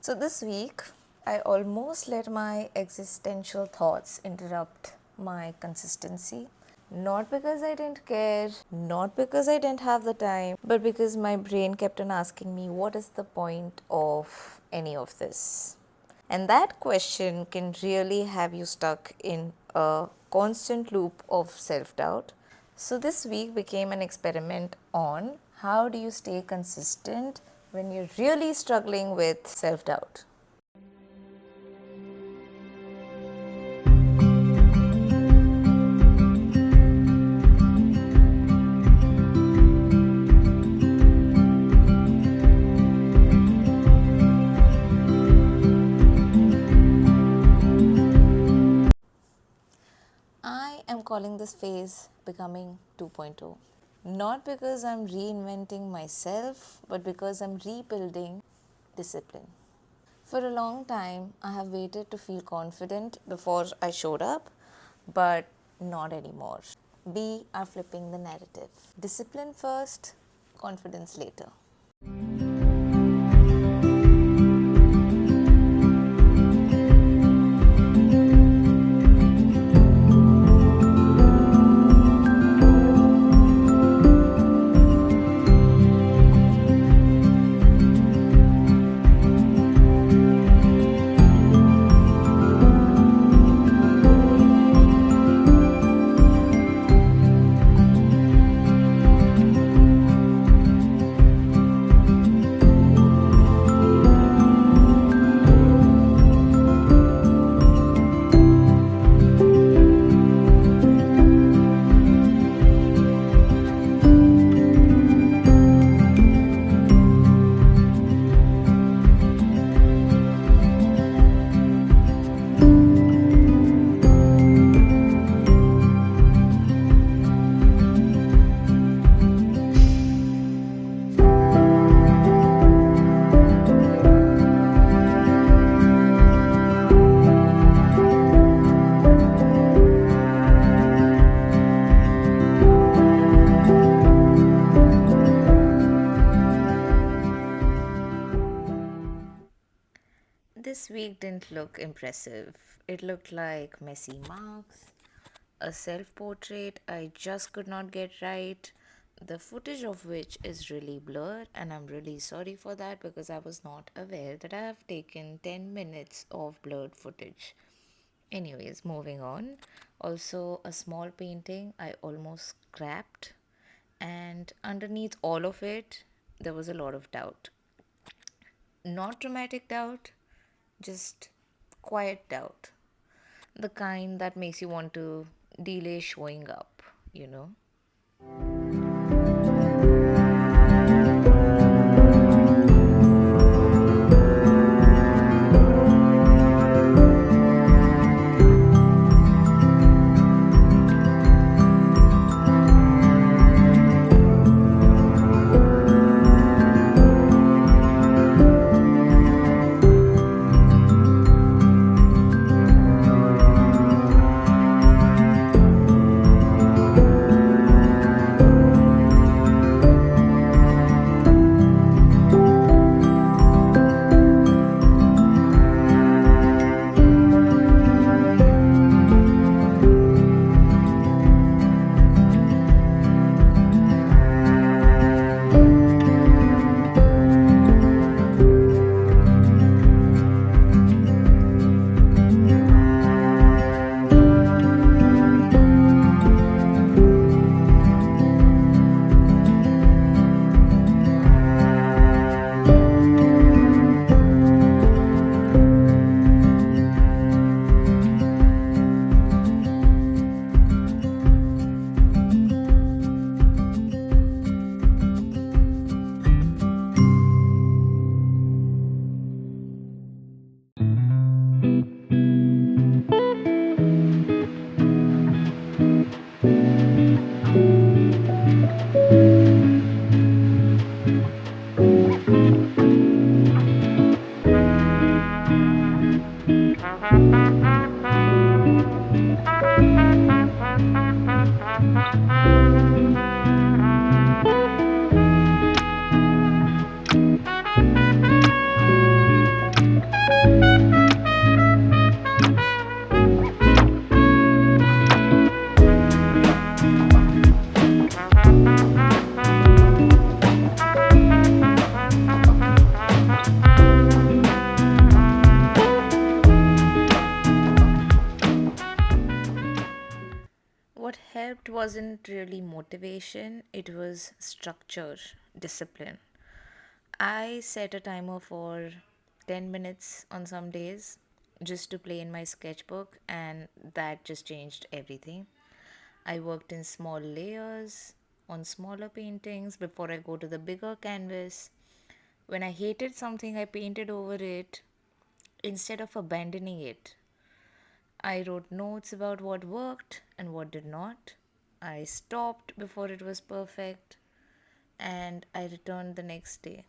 So this week, I almost let my existential thoughts interrupt my consistency. Not because I didn't care, not because I didn't have the time, but because my brain kept on asking me, what is the point of any of this? And that question can really have you stuck in a constant loop of self doubt. So, this week became an experiment on how do you stay consistent when you're really struggling with self doubt. I am calling this phase becoming 2.0. Not because I'm reinventing myself, but because I'm rebuilding discipline. For a long time, I have waited to feel confident before I showed up, but not anymore. We are flipping the narrative. Discipline first, confidence later. This week didn't look impressive. It looked like messy marks, a self portrait I just could not get right, the footage of which is really blurred, and I'm really sorry for that because I was not aware that I have taken 10 minutes of blurred footage. Anyways, moving on. Also, a small painting I almost scrapped, and underneath all of it, there was a lot of doubt. Not dramatic doubt, just quiet doubt. The kind that makes you want to delay showing up, you know? it wasn't really motivation, it was structure, discipline. I set a timer for 10 minutes on some days just to play in my sketchbook, and that just changed everything. I worked in small layers on smaller paintings before I go to the bigger canvas. When I hated something, I painted over it instead of abandoning it. I wrote notes about what worked and what did not. I stopped before it was perfect, and I returned the next day.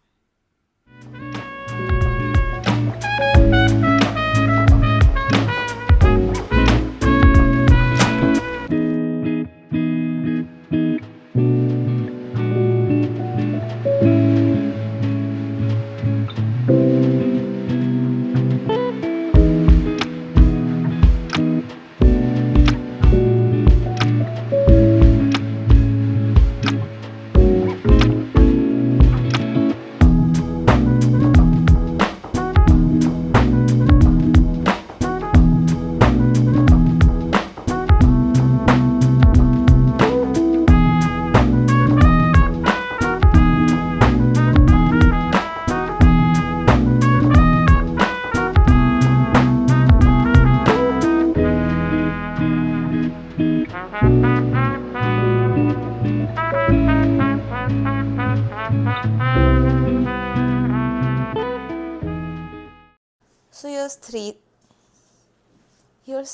So here's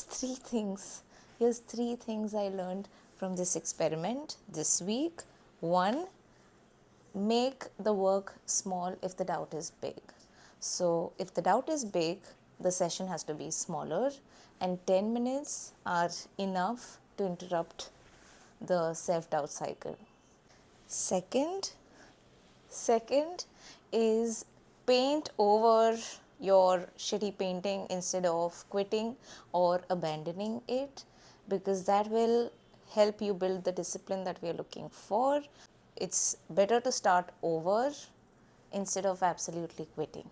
three things. Here's three things I learned from this experiment this week. One, make the work small if the doubt is big. So if the doubt is big, the session has to be smaller, and 10 minutes are enough to interrupt the self-doubt cycle. Second, Second is paint over your shitty painting instead of quitting or abandoning it, because that will help you build the discipline that we are looking for. It's better to start over instead of absolutely quitting.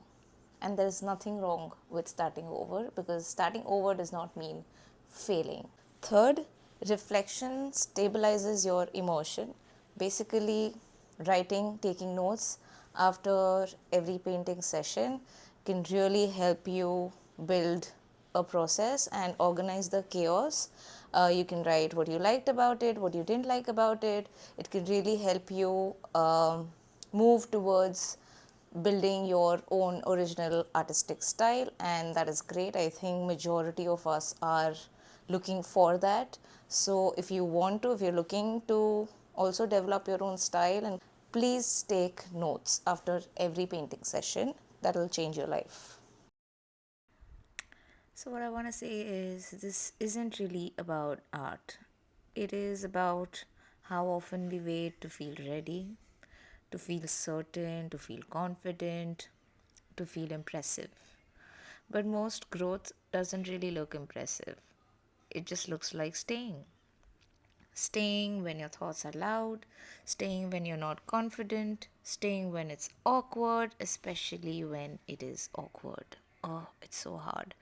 And there is nothing wrong with starting over, because starting over does not mean failing. Third, reflection stabilizes your emotion. Basically, writing, taking notes after every painting session can really help you build a process and organize the chaos. You can write what you liked about it, what you didn't like about it. It can really help you move towards building your own original artistic style, and that is great. I think majority of us are looking for that. So if you're looking to also develop your own style, and please take notes after every painting session. That will change your life. So what I want to say is, this isn't really about art. It is about how often we wait to feel ready, to feel certain, to feel confident, to feel impressive. But most growth doesn't really look impressive. It just looks like staying. Staying when your thoughts are loud, staying when you're not confident, staying when it's awkward, especially when it is awkward. Oh, it's so hard.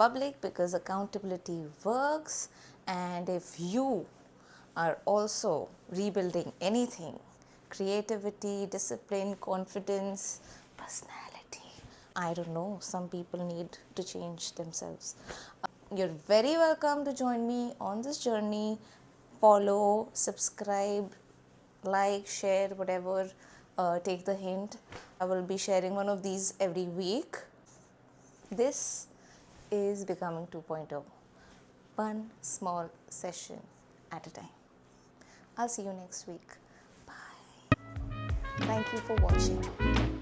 public because accountability works. And if you are also rebuilding anything, creativity, discipline, confidence, personality, I don't know, some people need to change themselves. You're very welcome to join me on this journey. Follow, subscribe, like, share, whatever. Take the hint. I will be sharing one of these every week. This is Becoming 2.0. One small session at a time. I'll see you next week. Bye. Thank you for watching.